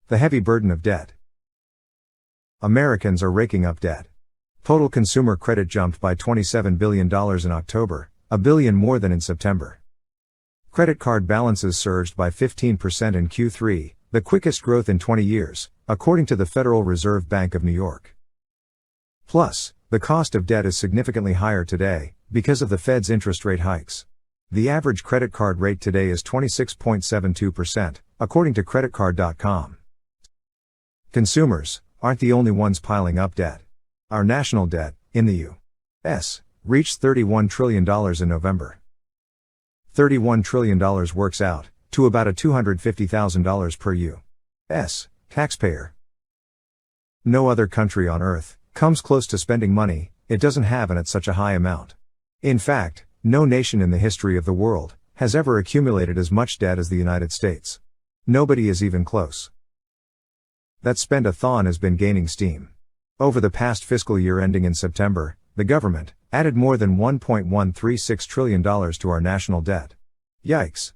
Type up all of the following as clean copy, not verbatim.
The heavy burden of debt. Americans are raking up debt. Total consumer credit jumped by $27 billion in October, a billion more than in September. Credit card balances surged by 15% in Q3, the quickest growth in 20 years, according to the Federal Reserve Bank of New York. Plus, the cost of debt is significantly higher today, because of the Fed's interest rate hikes. The average credit card rate today is 26.72%, according to creditcard.com. Consumers aren't the only ones piling up debt. Our national debt, in the U.S., reached $31 trillion in November. $31 trillion works out to about $250,000 per U.S. taxpayer. No other country on earth comes close to spending money it doesn't have and at such a high amount. In fact, no nation in the history of the world has ever accumulated as much debt as the United States. Nobody is even close. That spend-a-thon has been gaining steam. Over the past fiscal year ending in September, the government added more than $1.136 trillion to our national debt. Yikes.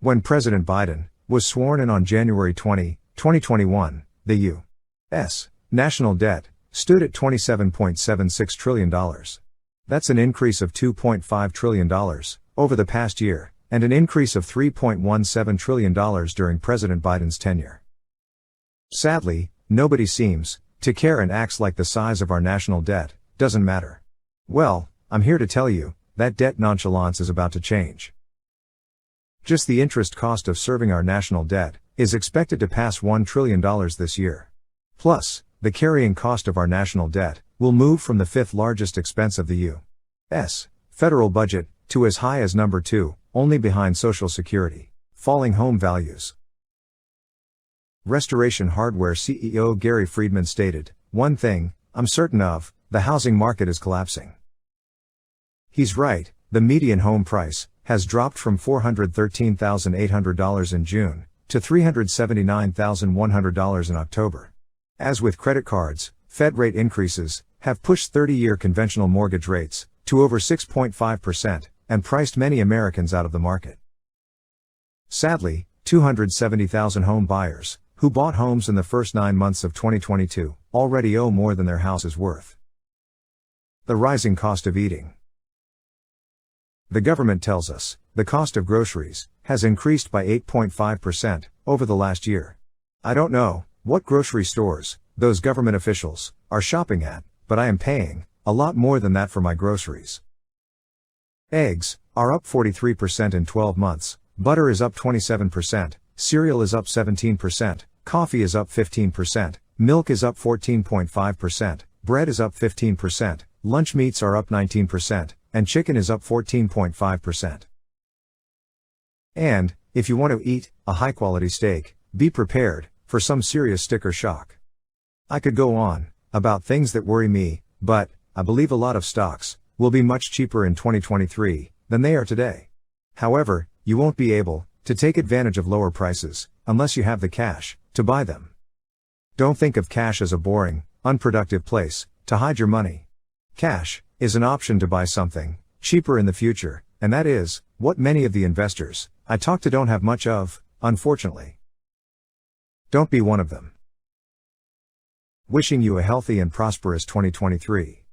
When President Biden was sworn in on January 20, 2021, the U.S. national debt stood at $27.76 trillion. That's an increase of $2.5 trillion over the past year, and an increase of $3.17 trillion during President Biden's tenure. Sadly, nobody seems to care and acts like the size of our national debt doesn't matter. Well, I'm here to tell you that debt nonchalance is about to change. Just the interest cost of serving our national debt is expected to pass $1 trillion this year. Plus, the carrying cost of our national debt will move from the fifth largest expense of the U.S. federal budget to as high as number 2, only behind Social Security. Falling home values. Restoration Hardware CEO Gary Friedman stated, "One thing I'm certain of, the housing market is collapsing." He's right, the median home price has dropped from $413,800 in June to $379,100 in October. As with credit cards, Fed rate increases have pushed 30-year conventional mortgage rates to over 6.5% and priced many Americans out of the market. Sadly, 270,000 home buyers who bought homes in the first 9 months of 2022 already owe more than their house is worth. The rising cost of eating. The government tells us the cost of groceries has increased by 8.5% over the last year. I don't know what grocery stores those government officials are shopping at, but I am paying a lot more than that for my groceries. Eggs are up 43% in 12 months, butter is up 27%, cereal is up 17%, coffee is up 15%, milk is up 14.5%, bread is up 15%, lunch meats are up 19%, and chicken is up 14.5%. And, if you want to eat a high-quality steak, be prepared for some serious sticker shock. I could go on about things that worry me, but I believe a lot of stocks will be much cheaper in 2023 than they are today. However, you won't be able to take advantage of lower prices unless you have the cash to buy them. Don't think of cash as a boring, unproductive place to hide your money. Cash is an option to buy something cheaper in the future, and that is what many of the investors I talk to don't have much of, unfortunately. Don't be one of them. Wishing you a healthy and prosperous 2023.